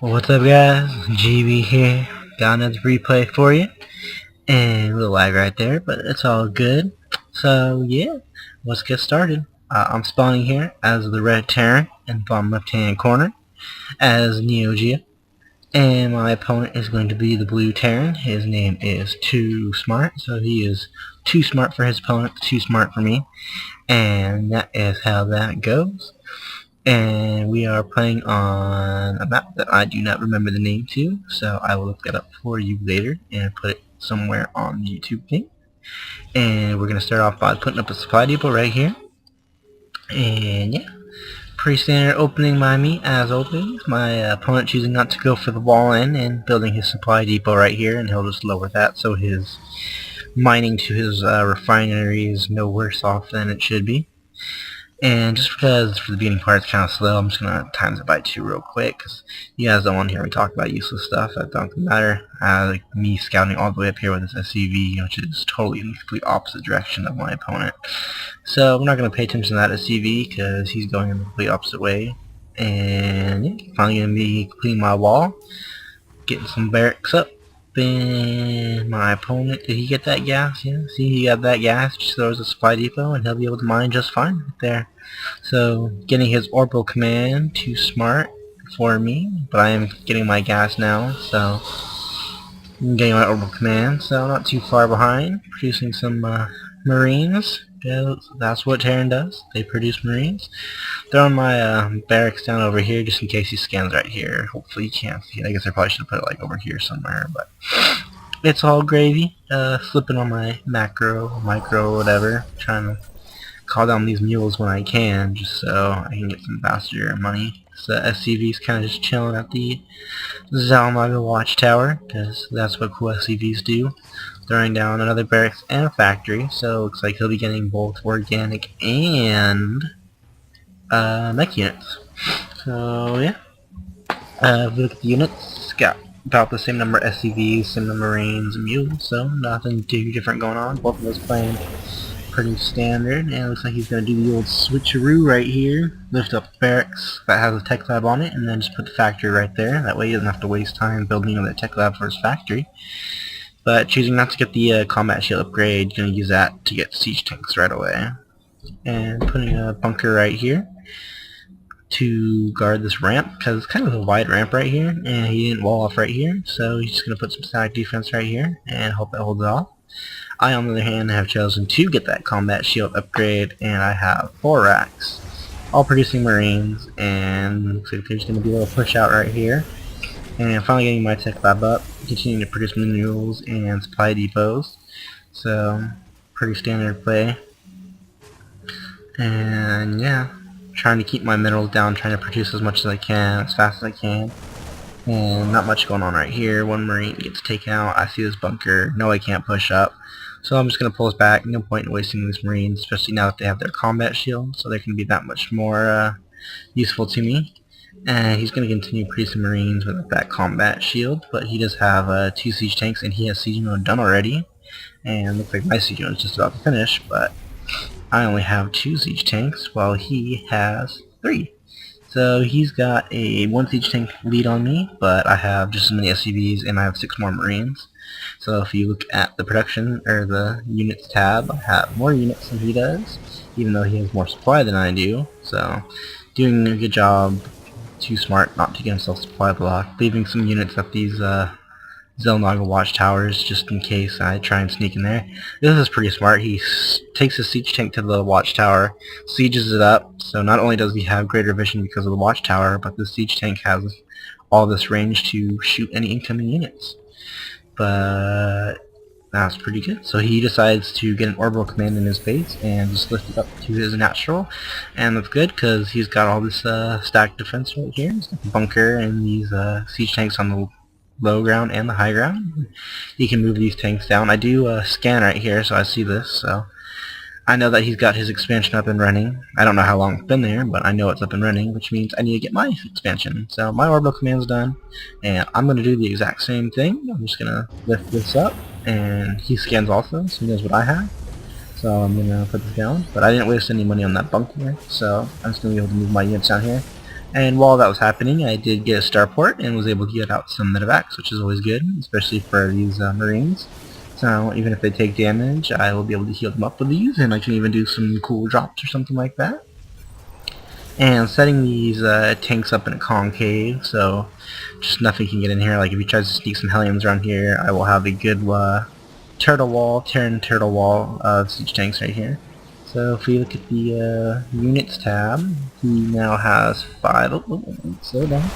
What's up guys, GB here, got another replay for you, and a little lag right there, but it's all good. So yeah, let's get started. I'm spawning here as the red Terran in the bottom left hand corner, as Neo Geo, and my opponent is going to be the blue Terran. His name is Too Smart, so he is too smart for his opponent, too smart for me, and that is how that goes. And we are playing on a map that I do not remember the name to, so I will look that up for you later and put it somewhere on the YouTube thing. And we're going to start off by putting up a supply depot right here. And yeah, pretty standard opening by me as always. My opponent choosing not to go for the wall in and building his supply depot right here, and he'll just lower that so his mining to his refinery is no worse off than it should be. And just because for the beginning part it's kind of slow, I'm just going to times it by 2 real quick, because you guys don't want to hear me talk about useless stuff. That doesn't matter. Like me scouting all the way up here with this SCV, which is totally in the complete opposite direction of my opponent. So we're not going to pay attention to that SCV, because he's going in the complete opposite way. And yeah, finally going to be completing my wall, getting some barracks up. And my opponent, did he get that gas? Yeah, see, he got that gas, just throws a supply depot, and he'll be able to mine just fine right there. So, getting his orbital command, too smart for me, but I am getting my gas now, so I'm getting my orbital command, so not too far behind, producing some marines. Yeah, that's what Terran does, they produce marines. Throwing my barracks down over here just in case he scans right here. Hopefully he can't see it. I guess I probably should have put it like over here somewhere, but it's all gravy. Slipping on my macro, micro, whatever. Trying to call down these mules when I can, just so I can get some faster money. So SCV's kind of just chilling at the Zalmaga watchtower, because that's what cool SCVs do. Throwing down another barracks and a factory, so it looks like he'll be getting both organic and mech units. So yeah, if we look at the units, got about the same number of SCVs, same number of Marines and Mules, so nothing too different going on. Both of those playing pretty standard, and it looks like he's going to do the old switcheroo right here. Lift up the barracks that has a tech lab on it, and then just put the factory right there. That way he doesn't have to waste time building another tech lab for his factory. But choosing not to get the combat shield upgrade, going to use that to get siege tanks right away. And putting a bunker right here to guard this ramp, because it's kind of a wide ramp right here, and he didn't wall off right here, so he's just going to put some static defense right here and hope it holds it off. I, on the other hand, have chosen to get that combat shield upgrade, and I have 4 racks, all producing marines, and looks like there's going to be a little push out right here. And finally getting my tech lab up, continuing to produce minerals and supply depots, so pretty standard play. And yeah, trying to keep my minerals down, trying to produce as much as I can, as fast as I can. And not much going on right here. One marine gets taken out. I see this bunker. No, I can't push up. So I'm just going to pull us back. No point in wasting these marines, especially now that they have their combat shield, so they can be that much more useful to me. And he's going to continue producing marines with that combat shield, but he does have 2 siege tanks, and he has siege mode done already. And looks like my siege mode is just about to finish, but I only have 2 siege tanks, while he has 3. So he's got a 1 siege tank lead on me, but I have just as many SCVs, and I have 6 more marines. So if you look at the production, or the units tab, I have more units than he does, even though he has more supply than I do. So doing a good job. Too smart not to get himself supply block, leaving some units at these Zelnaga watchtowers just in case I try and sneak in there. This is pretty smart. He takes his siege tank to the watchtower, sieges it up, so not only does he have greater vision because of the watchtower, but the siege tank has all this range to shoot any incoming units. But that's pretty good. So he decides to get an orbital command in his base and just lift it up to his natural, and that's good because he's got all this stacked defense right here. He's got the bunker and these siege tanks on the low ground and the high ground. He can move these tanks down. I do scan right here, so I see this. So I know that he's got his expansion up and running. I don't know how long it's been there, but I know it's up and running, which means I need to get my expansion. So my orbital command's done, and I'm going to do the exact same thing. I'm just going to lift this up, and he scans also, so he knows what I have. So I'm going to put this down, but I didn't waste any money on that bunker, so I'm just going to be able to move my units down here. And while that was happening, I did get a starport and was able to get out some medevacs, which is always good, especially for these Marines. So even if they take damage, I will be able to heal them up with these, and I can even do some cool drops or something like that. And setting these tanks up in a concave, so just nothing can get in here. Like if he tries to sneak some Hellions around here, I will have a good Terran turtle wall of siege tanks right here. So if we look at the units tab, he now has 5. Slow down.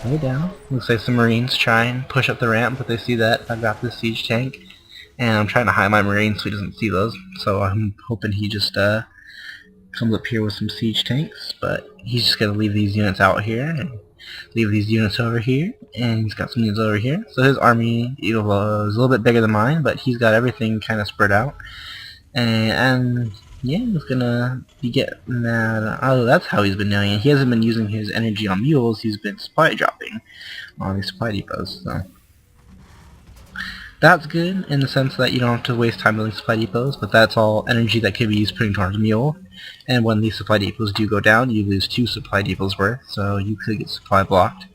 Slow down. Looks like some Marines try and push up the ramp, but they see that I've got this siege tank. And I'm trying to hide my Marines so he doesn't see those. So I'm hoping he just comes up here with some siege tanks. But he's just going to leave these units out here and leave these units over here. And he's got some units over here. So his army is a little bit bigger than mine, but he's got everything kind of spread out. And yeah, he's gonna be getting that. Oh, that's how he's been doing it. He hasn't been using his energy on mules. He's been supply dropping on these supply depots. So that's good in the sense that you don't have to waste time building supply depots. But that's all energy that could be used putting towards mule. And when these supply depots do go down, you lose 2 supply depots worth. So you could get supply blocked.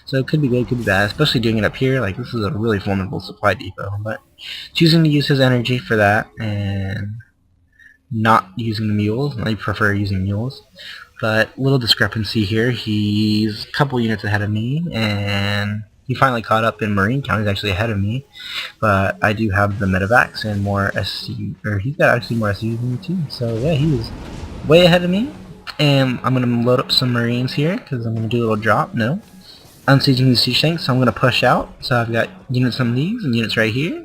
So it could be good, could be bad, especially doing it up here. Like this is a really vulnerable supply depot. But choosing to use his energy for that and not using the mules. I prefer using mules. But little discrepancy here. He's a couple units ahead of me, and he finally caught up in Marine count. He's actually ahead of me. But I do have the medevacs and more SC, or he's got actually more SCs than me too. So yeah, he was way ahead of me. And I'm going to load up some Marines here, because I'm going to do a little drop. No. Unsieging these siege tanks, so I'm going to push out. So I've got units on these and units right here.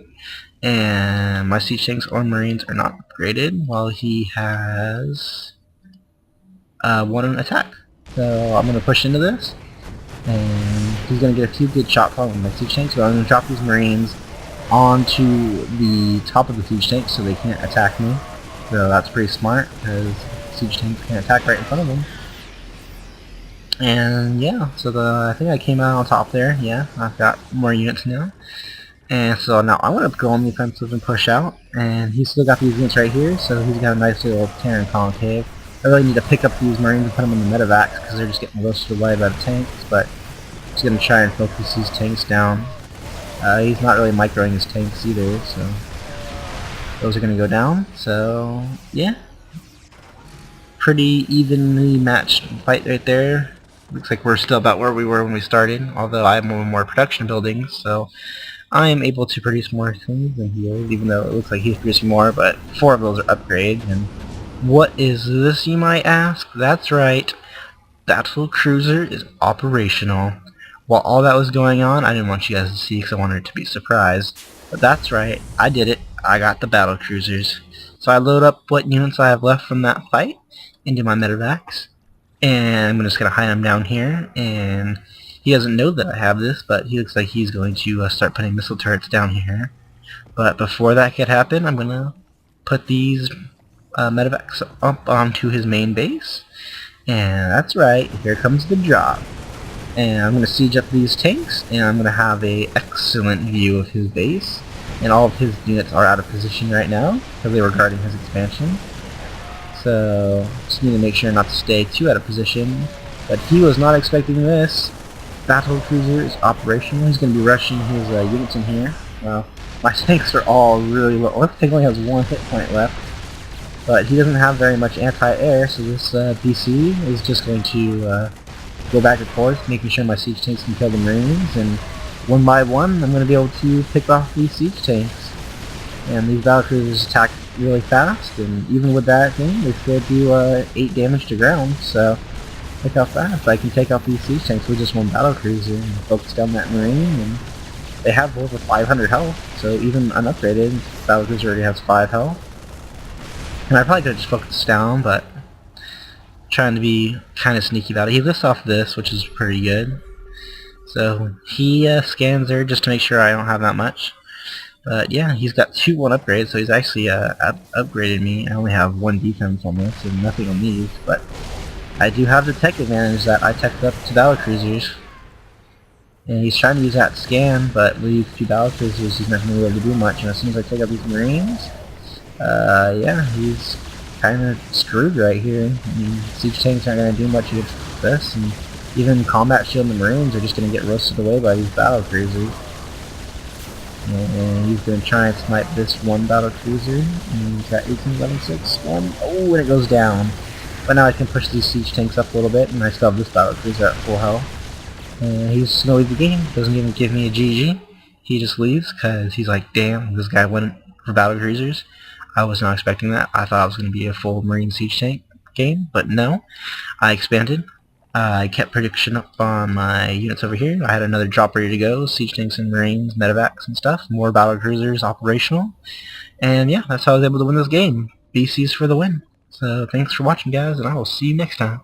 And my siege tanks or Marines are not upgraded, while he has 1 attack. So I'm going to push into this, and he's going to get a few good shot calls with my siege tanks. So I'm going to drop these Marines onto the top of the siege tanks so they can't attack me. So that's pretty smart, because siege tanks can't attack right in front of them. And yeah, so I think I came out on top there. Yeah, I've got more units now. And so now I'm going to go on the offensive and push out. And he's still got these units right here, so he's got a nice little Terran concave. I really need to pick up these Marines and put them in the medevacs, because they're just getting roasted alive by the tanks. But he's going to try and focus these tanks down. He's not really microing his tanks either, so those are going to go down. So yeah, pretty evenly matched fight right there. Looks like we're still about where we were when we started, although I have more production buildings, so I am able to produce more things than he is, even though it looks like he's producing more, but 4 of those are upgrades. And what is this, you might ask? That's right, Battle Cruiser is operational. While all that was going on, I didn't want you guys to see because I wanted it to be surprised. But that's right, I did it. I got the Battle Cruisers. So I load up what units I have left from that fight into my medevacs. And I'm just going to hide him down here, and he doesn't know that I have this, but he looks like he's going to start putting missile turrets down here. But before that could happen, I'm going to put these medevacs up onto his main base. And that's right, here comes the drop. And I'm going to siege up these tanks, and I'm going to have a excellent view of his base. And all of his units are out of position right now, because they were guarding his expansion. So, just need to make sure not to stay too out of position. But he was not expecting this. Battle Cruiser is operational. He's going to be rushing his units in here. My tanks are all really low. This tank only has 1 hit point left. But he doesn't have very much anti-air, so this BC is just going to go back and forth, making sure my siege tanks can kill the Marines. And one by one, I'm going to be able to pick off these siege tanks. And these Battle Cruisers attack really fast, and even with that thing, they still do 8 damage to ground, so look how fast I can take out these siege tanks with just 1 battle cruiser and focus down that Marine. And they have over 500 health, so even unupgraded, battle cruiser already has 5 health. And I probably could have just focused down, but trying to be kind of sneaky about it. He lifts off this, which is pretty good. So he scans there just to make sure I don't have that much. But yeah, he's got 2-1 upgrades, so he's actually upgraded me. I only have 1 defense on this and nothing on these, but I do have the tech advantage that I teched up to battle cruisers. And he's trying to use that scan, but with these 2 battle cruisers, he's not going to be able to do much. And as soon as I take out these Marines, yeah, he's kind of screwed right here. I mean, siege tanks aren't going to do much against this, and Even combat shield and the Marines are just going to get roasted away by these battle cruisers. And he's going to try and snipe this one battle cruiser. And he's got 18-11-6. Oh, and it goes down. But now I can push these siege tanks up a little bit, and I still have this battle cruiser at full health. And he's just going to leave the game. Doesn't even give me a GG. He just leaves because he's like, damn, this guy went for battle cruisers. I was not expecting that. I thought it was going to be a full Marine siege tank game, but no. I expanded. I kept prediction up on my units over here. I had another drop ready to go, siege tanks and marines, medevacs and stuff, more battle cruisers operational, and yeah, that's how I was able to win this game. BC's for the win. So thanks for watching, guys, and I will see you next time.